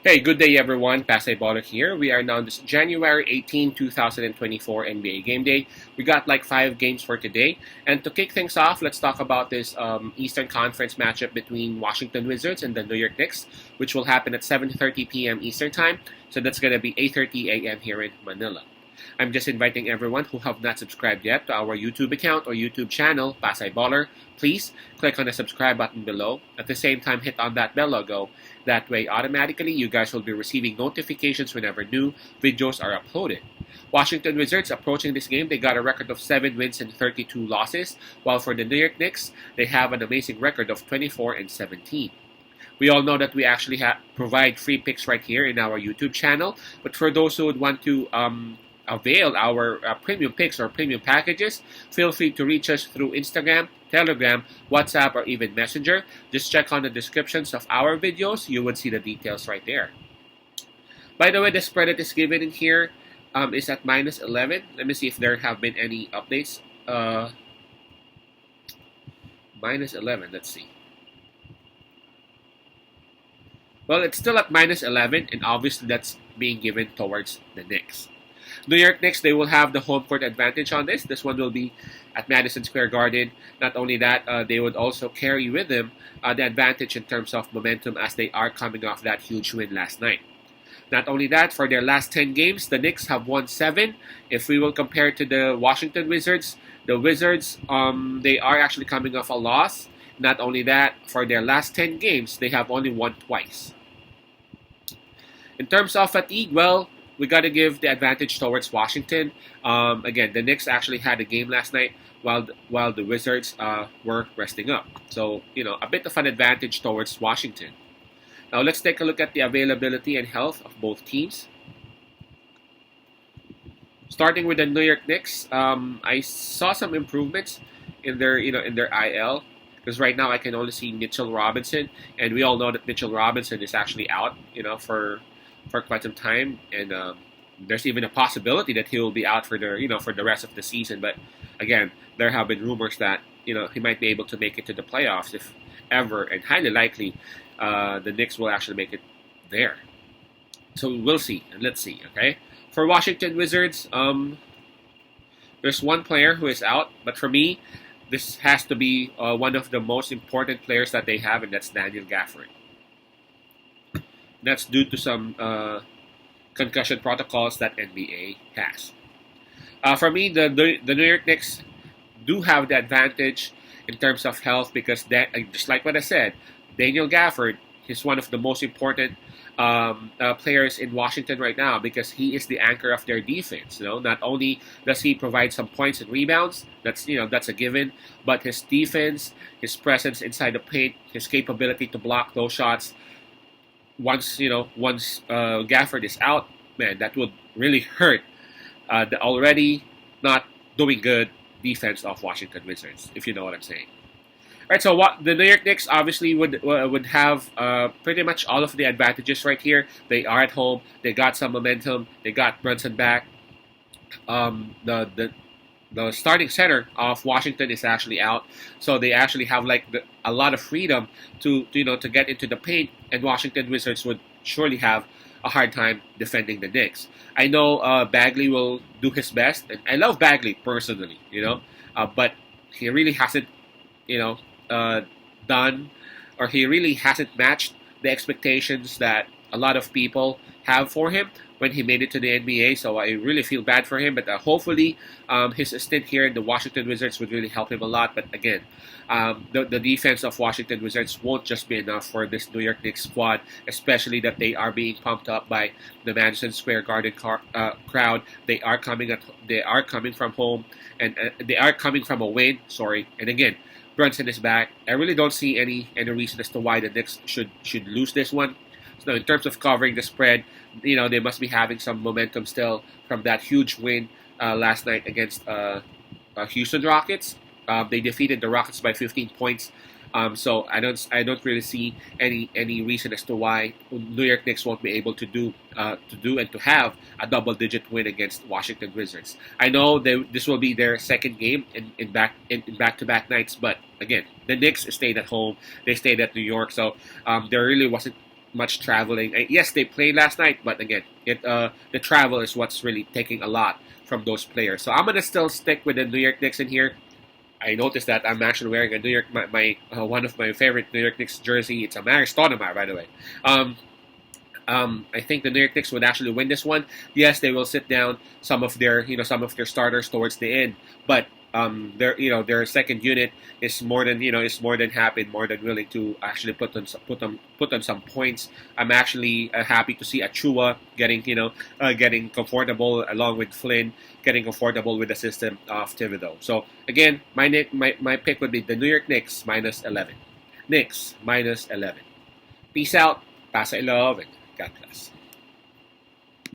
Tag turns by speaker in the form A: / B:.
A: Hey, good day everyone. Pasay Baller here. We are now this January 18, 2024 NBA Game Day. We got like 5 games for today. And to kick things off, let's talk about this Eastern Conference matchup between Washington Wizards and the New York Knicks, which will happen at 7:30 p.m. Eastern Time. So that's going to be 8:30 a.m. here in Manila. I'm just inviting everyone who have not subscribed yet to our YouTube account or YouTube channel, Pasay Baller. Please click on the subscribe button below. At the same time, hit on that bell logo. That way, automatically, you guys will be receiving notifications whenever new videos are uploaded. Washington Wizards approaching this game, they got a record of 7 wins and 32 losses, while for the New York Knicks, they have an amazing record of 24 and 17. We all know that we actually provide free picks right here in our YouTube channel, but for those who would want to avail our premium picks or premium packages, feel free to reach us through Instagram, Telegram, WhatsApp, or even Messenger. Just check on the descriptions of our videos. You would see the details right there. By the way, the spread that is given in here is at -11. Let me see if there have been any updates. -11, let's see. Well, it's still at -11, and obviously that's being given towards the Knicks. New York Knicks, they will have the home court advantage on this. This one will be at Madison Square Garden. Not only that, they would also carry with them the advantage in terms of momentum as they are coming off that huge win last night. Not only that, for their last 10 games, the Knicks have won 7. If we will compare it to the Washington Wizards, the Wizards, they are actually coming off a loss. Not only that, for their last 10 games, they have only won twice. In terms of fatigue, well, we got to give the advantage towards Washington. Again, the Knicks actually had a game last night while the Wizards were resting up. So, a bit of an advantage towards Washington. Now, let's take a look at the availability and health of both teams. Starting with the New York Knicks, I saw some improvements in their IL. Because right now I can only see Mitchell Robinson, and we all know that Mitchell Robinson is actually out, for quite some time, and there's even a possibility that he will be out for the rest of the season. But again, there have been rumors that he might be able to make it to the playoffs if ever, and highly likely the Knicks will actually make it there. So we'll see, and let's see. Okay, for Washington Wizards, there's one player who is out, but for me, this has to be one of the most important players that they have, and that's Daniel Gafford. That's due to some concussion protocols that NBA has. For me, the New York Knicks do have the advantage in terms of health because just like what I said, Daniel Gafford is one of the most important players in Washington right now because he is the anchor of their defense. Not only does he provide some points and rebounds, that's a given, but his defense, his presence inside the paint, his capability to block those shots. Once Gafford is out, man, that would really hurt the already not doing good defense of Washington Wizards, if you know what I'm saying. All right, so the New York Knicks obviously would have pretty much all of the advantages right here. They are at home. They got some momentum. They got Brunson back. The starting center of Washington is actually out, so they actually have a lot of freedom to get into the paint, and Washington Wizards would surely have a hard time defending the Knicks. I know Bagley will do his best, and I love Bagley personally, but he really hasn't, done, or he really hasn't matched the expectations that a lot of people have for him when he made it to the NBA, so I really feel bad for him. But hopefully, his stint here in the Washington Wizards would really help him a lot. But again, the defense of Washington Wizards won't just be enough for this New York Knicks squad, especially that they are being pumped up by the Madison Square Garden crowd. They are coming from home, and they are coming from a win. Sorry, and again, Brunson is back. I really don't see any reason as to why the Knicks should lose this one. So in terms of covering the spread, they must be having some momentum still from that huge win last night against Houston Rockets. They defeated the Rockets by 15 points. So I don't really see any reason as to why New York Knicks won't be able to do and to have a double-digit win against Washington Wizards. I know this will be their second game in back-to-back nights, but again, the Knicks stayed at home. They stayed at New York, so there really wasn't much traveling. Yes, they played last night, but again, the travel is what's really taking a lot from those players. So I'm gonna still stick with the New York Knicks in here. I noticed that I'm actually wearing a New York my one of my favorite New York Knicks jersey. It's a Mary Stoudemire, by the way. Um, I think the New York Knicks would actually win this one. Yes, they will sit down some of their starters towards the end, but their second unit is more than happy, more than willing to actually put on some points. I'm actually happy to see Achua getting comfortable along with Flynn, getting comfortable with the system of Thibodeau. So again, my pick would be the New York Knicks minus 11. Knicks minus 11. Peace out. Pasa 11. God bless.